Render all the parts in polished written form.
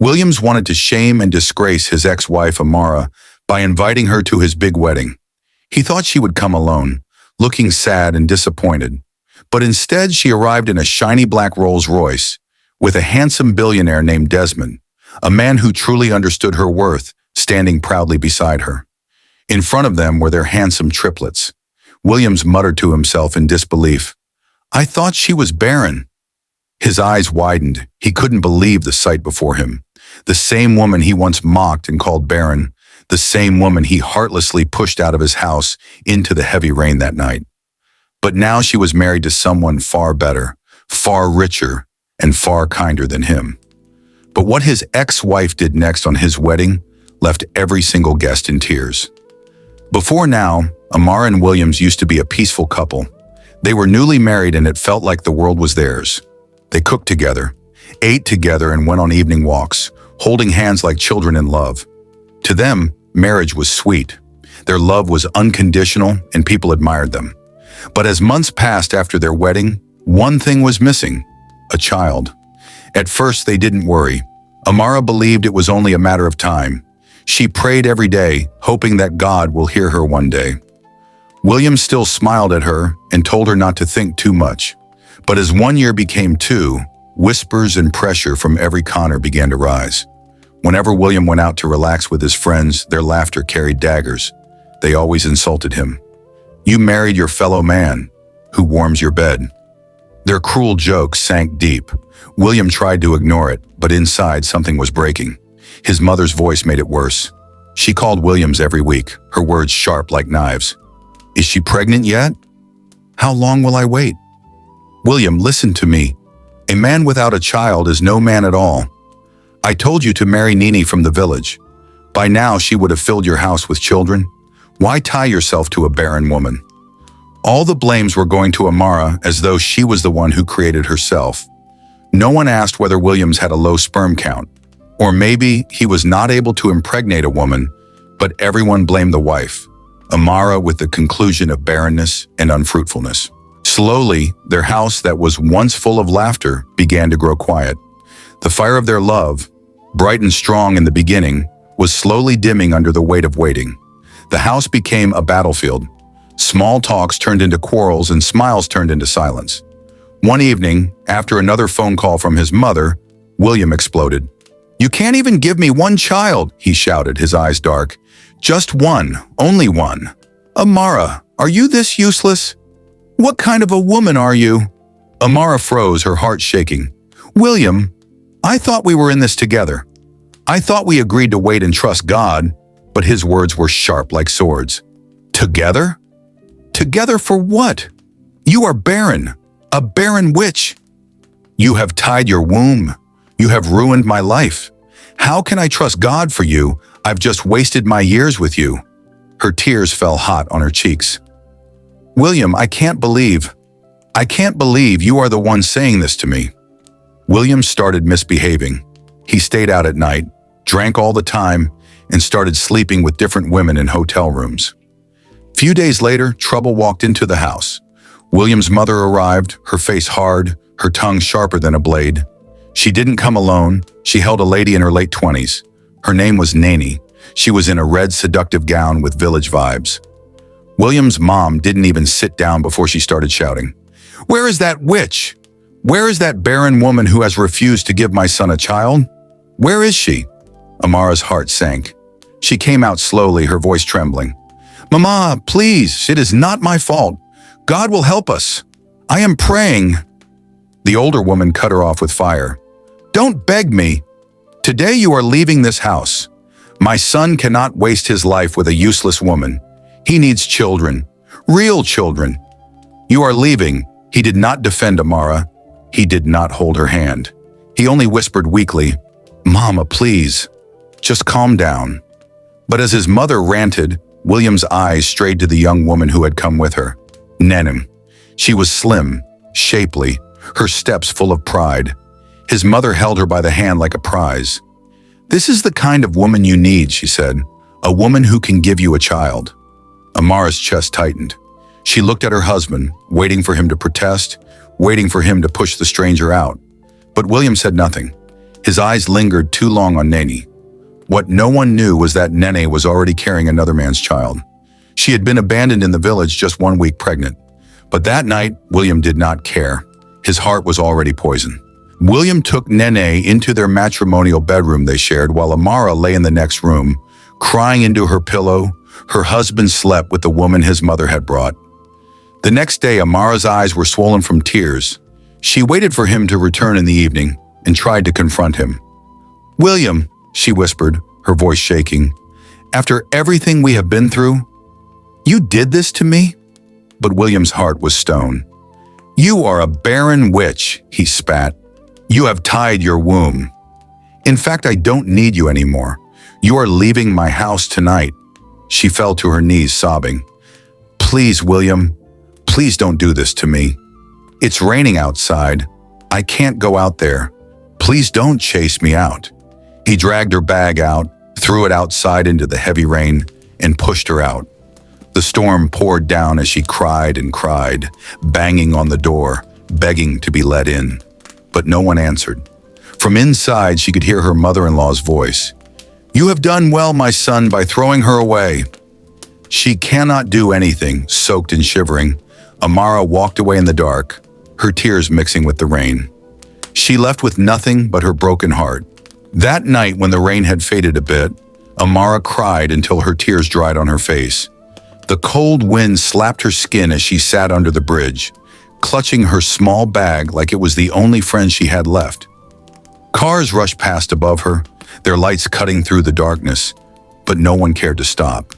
Williams wanted to shame and disgrace his ex-wife Amara by inviting her to his big wedding. He thought she would come alone, looking sad and disappointed. But instead she arrived in a shiny black Rolls-Royce with a handsome billionaire named Desmond, a man who truly understood her worth, standing proudly beside her. In front of them were their handsome triplets. Williams muttered to himself in disbelief, "I thought she was barren." His eyes widened. He couldn't believe the sight before him. The same woman he once mocked and called barren, the same woman he heartlessly pushed out of his house into the heavy rain that night. But now she was married to someone far better, far richer, and far kinder than him. But what his ex-wife did next on his wedding left every single guest in tears. Before now, Amara and Williams used to be a peaceful couple. They were newly married and it felt like the world was theirs. They cooked together, ate together, and went on evening walks, holding hands like children in love. To them, marriage was sweet. Their love was unconditional and people admired them. But as months passed after their wedding, one thing was missing: a child. At first, they didn't worry. Amara believed it was only a matter of time. She prayed every day, hoping that God will hear her one day. William still smiled at her and told her not to think too much. But as 1 year became 2, whispers and pressure from every corner began to rise. Whenever William went out to relax with his friends, their laughter carried daggers. They always insulted him. "You married your fellow man, who warms your bed." Their cruel jokes sank deep. William tried to ignore it, but inside something was breaking. His mother's voice made it worse. She called Williams every week, her words sharp like knives. "Is she pregnant yet? How long will I wait? William, listen to me. A man without a child is no man at all. I told you to marry Nini from the village. By now she would have filled your house with children. Why tie yourself to a barren woman?" All the blames were going to Amara as though she was the one who created herself. No one asked whether Williams had a low sperm count, or maybe he was not able to impregnate a woman, but everyone blamed the wife, Amara, with the conclusion of barrenness and unfruitfulness. Slowly, their house that was once full of laughter began to grow quiet. The fire of their love, bright and strong in the beginning, was slowly dimming under the weight of waiting. The house became a battlefield. Small talks turned into quarrels and smiles turned into silence. One evening, after another phone call from his mother, William exploded. "You can't even give me one child," he shouted, his eyes dark. "Just one, only one. Amara, are you this useless? What kind of a woman are you?" Amara froze, her heart shaking. "William, I thought we were in this together. I thought we agreed to wait and trust God," but his words were sharp like swords. "Together? Together for what? You are barren, a barren witch. You have tied your womb. You have ruined my life. How can I trust God for you? I've just wasted my years with you." Her tears fell hot on her cheeks. "William, I can't believe you are the one saying this to me." William started misbehaving. He stayed out at night, drank all the time, and started sleeping with different women in hotel rooms. Few days later, trouble walked into the house. William's mother arrived, her face hard, her tongue sharper than a blade. She didn't come alone. She held a lady in her late 20s. Her name was Nini. She was in a red seductive gown with village vibes. William's mom didn't even sit down before she started shouting, "Where is that witch? Where is that barren woman who has refused to give my son a child? Where is she?" Amara's heart sank. She came out slowly, her voice trembling. "Mama, please, it is not my fault. God will help us. I am praying." The older woman cut her off with fire. "Don't beg me. Today you are leaving this house. My son cannot waste his life with a useless woman. He needs children, real children. You are leaving." He did not defend Amara. He did not hold her hand. He only whispered weakly, "Mama, please, just calm down." But as his mother ranted, William's eyes strayed to the young woman who had come with her, Nenem. She was slim, shapely, her steps full of pride. His mother held her by the hand like a prize. "This is the kind of woman you need," she said, "a woman who can give you a child." Amara's chest tightened. She looked at her husband, waiting for him to protest, waiting for him to push the stranger out. But William said nothing. His eyes lingered too long on Nene. What no one knew was that Nene was already carrying another man's child. She had been abandoned in the village just 1 week pregnant. But that night, William did not care. His heart was already poisoned. William took Nene into their matrimonial bedroom they shared while Amara lay in the next room, crying into her pillow. Her husband slept with the woman his mother had brought. The next day, Amara's eyes were swollen from tears. She waited for him to return in the evening and tried to confront him. "William," she whispered, her voice shaking, "after everything we have been through, you did this to me?" But William's heart was stone. "You are a barren witch," he spat. "You have tied your womb. In fact, I don't need you anymore. You are leaving my house tonight." She fell to her knees, sobbing. "Please, William, please don't do this to me. It's raining outside. I can't go out there. Please don't chase me out." He dragged her bag out, threw it outside into the heavy rain, and pushed her out. The storm poured down as she cried and cried, banging on the door, begging to be let in. But no one answered. From inside, she could hear her mother-in-law's voice. "You have done well, my son, by throwing her away." She cannot do anything, soaked and shivering. Amara walked away in the dark, her tears mixing with the rain. She left with nothing but her broken heart. That night, when the rain had faded a bit, Amara cried until her tears dried on her face. The cold wind slapped her skin as she sat under the bridge, clutching her small bag like it was the only friend she had left. Cars rushed past above her, their lights cutting through the darkness, but no one cared to stop.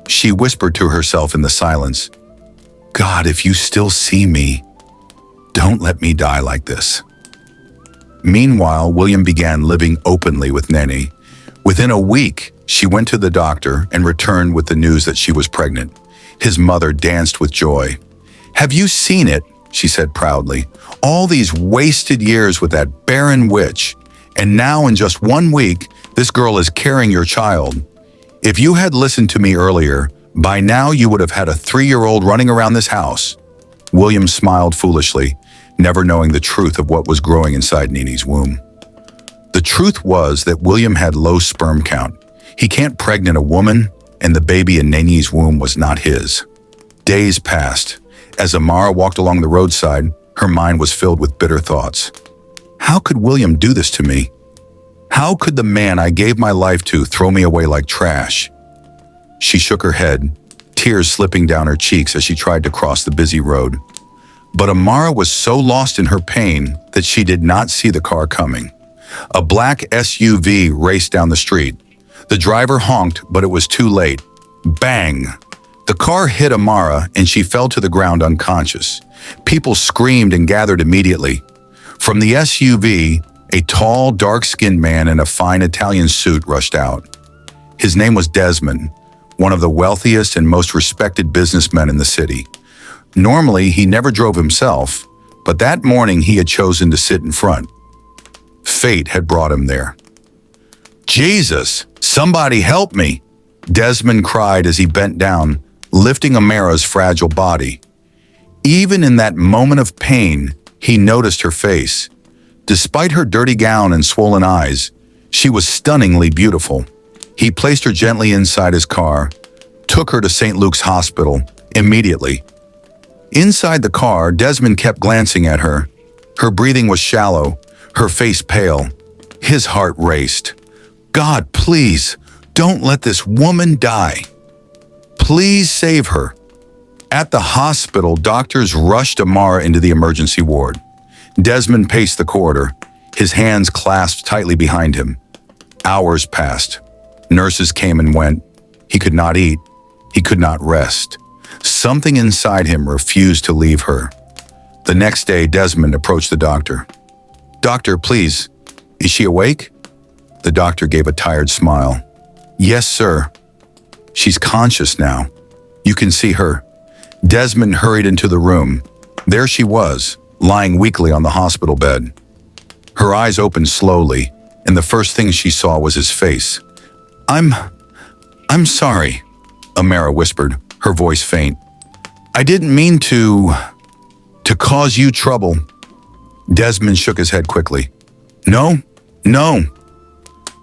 She whispered to herself in the silence, "God, if you still see me, don't let me die like this." Meanwhile, William began living openly with Nene. Within a week, she went to the doctor and returned with the news that she was pregnant. His mother danced with joy. "Have you seen it?" she said proudly. "All these wasted years with that barren witch, and now in just 1 week, this girl is carrying your child. If you had listened to me earlier, by now you would have had a 3-year-old running around this house." William smiled foolishly, never knowing the truth of what was growing inside Nene's womb. The truth was that William had low sperm count. He can't pregnant a woman, and the baby in Nene's womb was not his. Days passed. As Amara walked along the roadside, her mind was filled with bitter thoughts. How could William do this to me? How could the man I gave my life to throw me away like trash? She shook her head, tears slipping down her cheeks as she tried to cross the busy road. But Amara was so lost in her pain that she did not see the car coming. A black SUV raced down the street. The driver honked, but it was too late. Bang! The car hit Amara and she fell to the ground unconscious. People screamed and gathered immediately. From the SUV, a tall, dark-skinned man in a fine Italian suit rushed out. His name was Desmond, one of the wealthiest and most respected businessmen in the city. Normally, he never drove himself, but that morning he had chosen to sit in front. Fate had brought him there. "Jesus, somebody help me!" Desmond cried as he bent down, lifting Amara's fragile body. Even in that moment of pain, he noticed her face. Despite her dirty gown and swollen eyes, she was stunningly beautiful. He placed her gently inside his car, took her to St. Luke's Hospital immediately. Inside the car, Desmond kept glancing at her. Her breathing was shallow, her face pale. His heart raced. "God, please, don't let this woman die. Please save her." At the hospital, doctors rushed Amara into the emergency ward. Desmond paced the corridor, his hands clasped tightly behind him. Hours passed. Nurses came and went. He could not eat. He could not rest. Something inside him refused to leave her. The next day, Desmond approached the doctor. "Doctor, please, is she awake?" The doctor gave a tired smile. "Yes, sir. She's conscious now. You can see her." Desmond hurried into the room. There she was, lying weakly on the hospital bed. Her eyes opened slowly, and the first thing she saw was his face. I'm sorry," Amara whispered, her voice faint. "I didn't mean to cause you trouble." Desmond shook his head quickly. "No, No,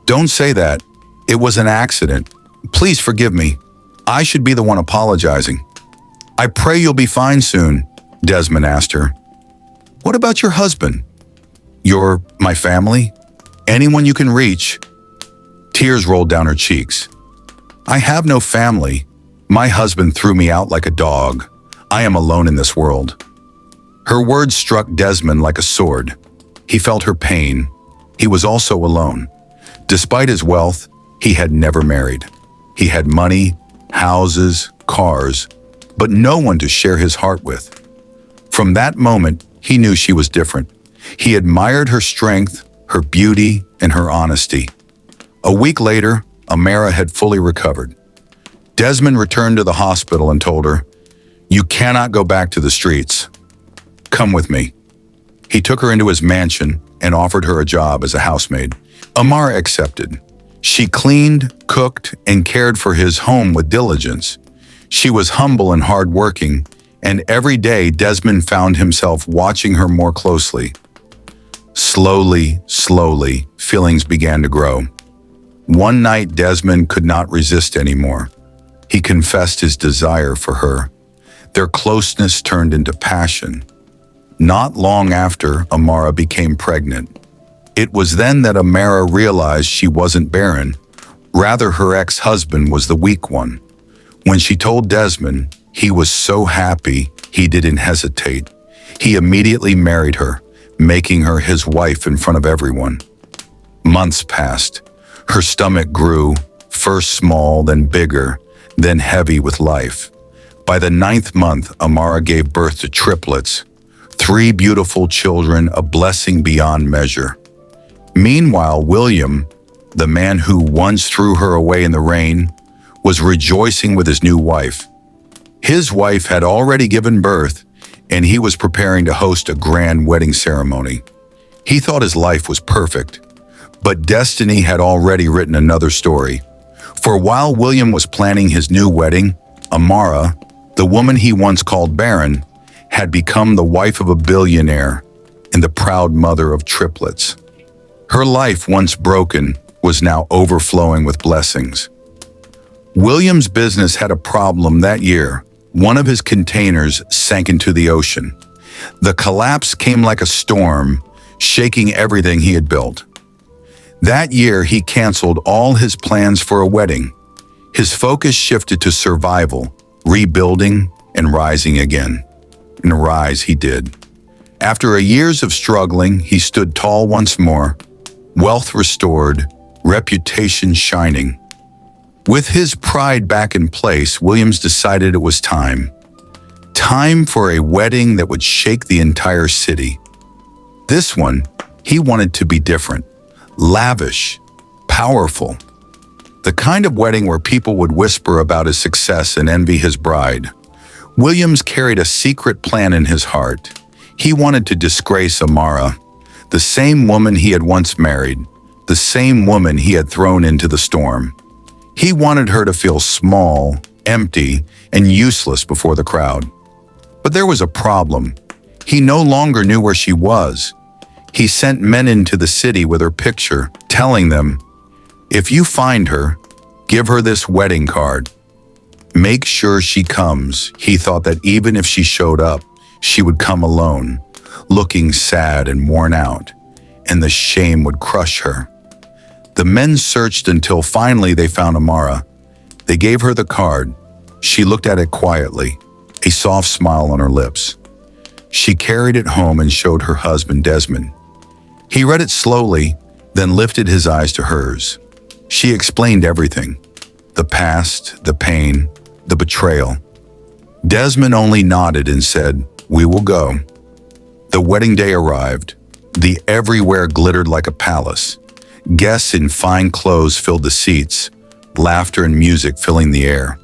don't say that. It was an accident. Please forgive me. I should be the one apologizing. I pray you'll be fine soon, Desmond asked her. What about your husband? My family? Anyone you can reach? Tears rolled down her cheeks. I have no family. My husband threw me out like a dog. I am alone in this world. Her words struck Desmond like a sword. He felt her pain. He was also alone. Despite his wealth, he had never married. He had money, houses, cars, but no one to share his heart with. From that moment, he knew she was different. He admired her strength, her beauty, and her honesty. A week later, Amara had fully recovered. Desmond returned to the hospital and told her, "You cannot go back to the streets. Come with me." He took her into his mansion and offered her a job as a housemaid. Amara accepted. She cleaned, cooked, and cared for his home with diligence. She was humble and hardworking, and every day Desmond found himself watching her more closely. Slowly, feelings began to grow. One night, Desmond could not resist anymore. He confessed his desire for her. Their closeness turned into passion. Not long after, Amara became pregnant. It was then that Amara realized she wasn't barren. Rather, her ex-husband was the weak one. When she told Desmond, he was so happy he didn't hesitate. He immediately married her, making her his wife in front of everyone. Months passed. Her stomach grew, first small, then bigger, then heavy with life. By the 9th month, Amara gave birth to triplets, 3 beautiful children, a blessing beyond measure. Meanwhile, William, the man who once threw her away in the rain, was rejoicing with his new wife. His wife had already given birth, and he was preparing to host a grand wedding ceremony. He thought his life was perfect, but destiny had already written another story. For while William was planning his new wedding, Amara, the woman he once called barren, had become the wife of a billionaire and the proud mother of triplets. Her life, once broken, was now overflowing with blessings. William's business had a problem that year. One of his containers sank into the ocean. The collapse came like a storm, shaking everything he had built. That year, he canceled all his plans for a wedding. His focus shifted to survival, rebuilding, and rising again. And rise he did. After years of struggling, he stood tall once more, wealth restored, reputation shining. With his pride back in place, Williams decided it was time. Time for a wedding that would shake the entire city. This one, he wanted to be different, lavish, powerful. The kind of wedding where people would whisper about his success and envy his bride. Williams carried a secret plan in his heart. He wanted to disgrace Amara, the same woman he had once married, the same woman he had thrown into the storm. He wanted her to feel small, empty, and useless before the crowd. But there was a problem. He no longer knew where she was. He sent men into the city with her picture, telling them, "If you find her, give her this wedding card. Make sure she comes." He thought that even if she showed up, she would come alone, looking sad and worn out, and the shame would crush her. The men searched until finally they found Amara. They gave her the card. She looked at it quietly, a soft smile on her lips. She carried it home and showed her husband, Desmond. He read it slowly, then lifted his eyes to hers. She explained everything: the past, the pain, the betrayal. Desmond only nodded and said, "We will go." The wedding day arrived. The everywhere glittered like a palace. Guests in fine clothes filled the seats, laughter and music filling the air.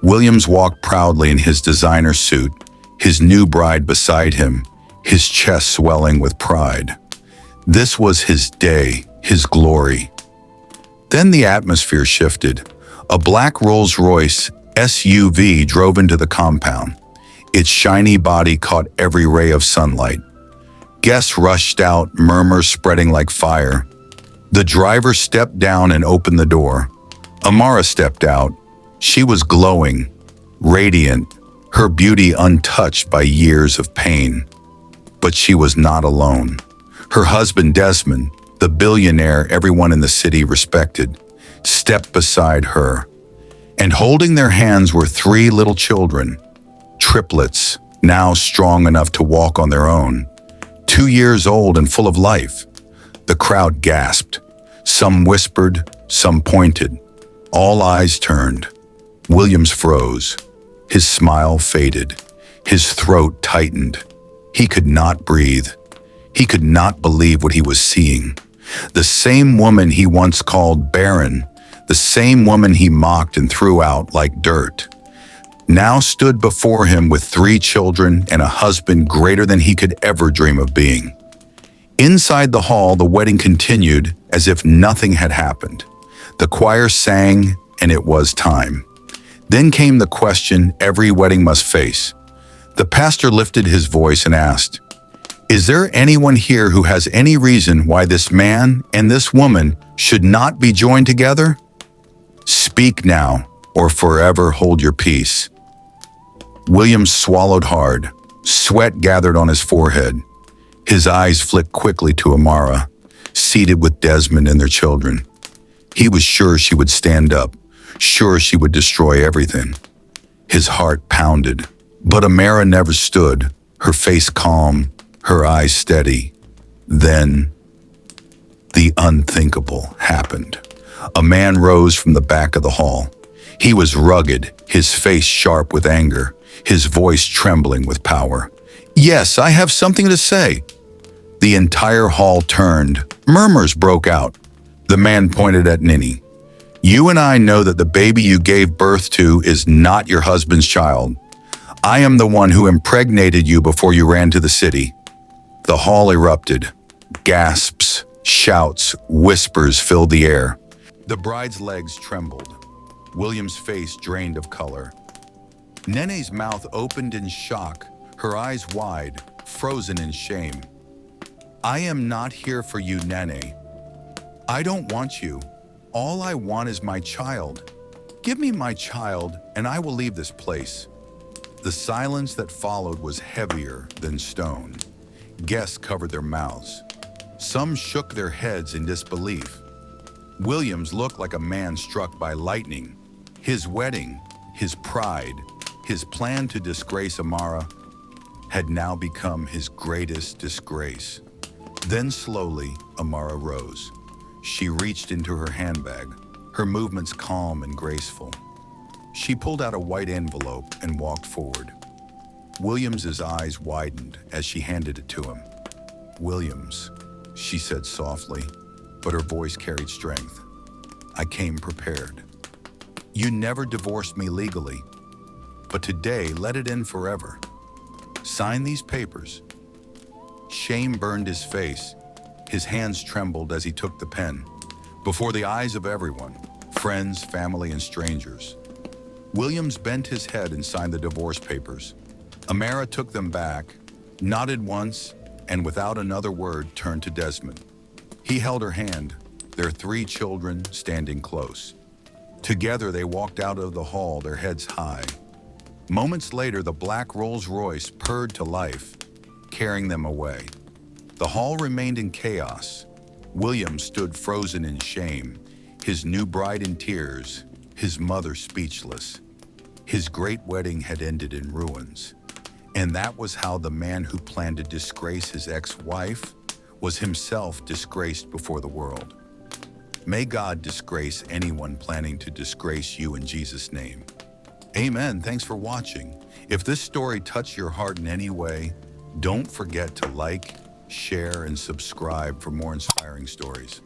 Williams walked proudly in his designer suit, his new bride beside him, his chest swelling with pride. This was his day, his glory. Then the atmosphere shifted. A black Rolls-Royce SUV drove into the compound. Its shiny body caught every ray of sunlight. Guests rushed out, murmurs spreading like fire. The driver stepped down and opened the door. Amara stepped out. She was glowing, radiant, her beauty untouched by years of pain. But she was not alone. Her husband Desmond, the billionaire everyone in the city respected, stepped beside her. And holding their hands were three little children, triplets, now strong enough to walk on their own, 2 years old and full of life. The crowd gasped. Some whispered, some pointed. All eyes turned. Williams froze. His smile faded. His throat tightened. He could not breathe. He could not believe what he was seeing. The same woman he once called barren, the same woman he mocked and threw out like dirt, now stood before him with 3 children and a husband greater than he could ever dream of being. Inside the hall, the wedding continued as if nothing had happened. The choir sang, and it was time. Then came the question every wedding must face. The pastor lifted his voice and asked, "Is there anyone here who has any reason why this man and this woman should not be joined together? Speak now, or forever hold your peace." Williams swallowed hard. Sweat gathered on his forehead. His eyes flicked quickly to Amara, seated with Desmond and their children. He was sure she would stand up, sure she would destroy everything. His heart pounded. But Amara never stood, her face calm, her eyes steady. Then, the unthinkable happened. A man rose from the back of the hall. He was rugged, his face sharp with anger, his voice trembling with power. "Yes, I have something to say." The entire hall turned. Murmurs broke out. The man pointed at Ninny. "You and I know that the baby you gave birth to is not your husband's child. I am the one who impregnated you before you ran to the city." The hall erupted. Gasps, shouts, whispers filled the air. The bride's legs trembled. William's face drained of color. Nene's mouth opened in shock, her eyes wide, frozen in shame. "I am not here for you, Nene. I don't want you. All I want is my child. Give me my child, and I will leave this place." The silence that followed was heavier than stone. Guests covered their mouths. Some shook their heads in disbelief. Williams looked like a man struck by lightning. His wedding, his pride, his plan to disgrace Amara had now become his greatest disgrace. Then slowly, Amara rose. She reached into her handbag, her movements calm and graceful. She pulled out a white envelope and walked forward. Williams's eyes widened as she handed it to him. "Williams," she said softly, but her voice carried strength. "I came prepared. You never divorced me legally, but today let it end forever. Sign these papers." Shame burned his face. His hands trembled as he took the pen. Before the eyes of everyone, friends, family, and strangers, Williams bent his head and signed the divorce papers. Amara took them back, nodded once, and without another word turned to Desmond. He held her hand, their 3 children standing close. Together they walked out of the hall, their heads high. Moments later, the black Rolls-Royce purred to life, carrying them away. The hall remained in chaos. William stood frozen in shame, his new bride in tears, his mother speechless. His great wedding had ended in ruins. And that was how the man who planned to disgrace his ex-wife was himself disgraced before the world. May God disgrace anyone planning to disgrace you in Jesus' name. Amen. Thanks for watching. If this story touched your heart in any way, don't forget to like, share, and subscribe for more inspiring stories.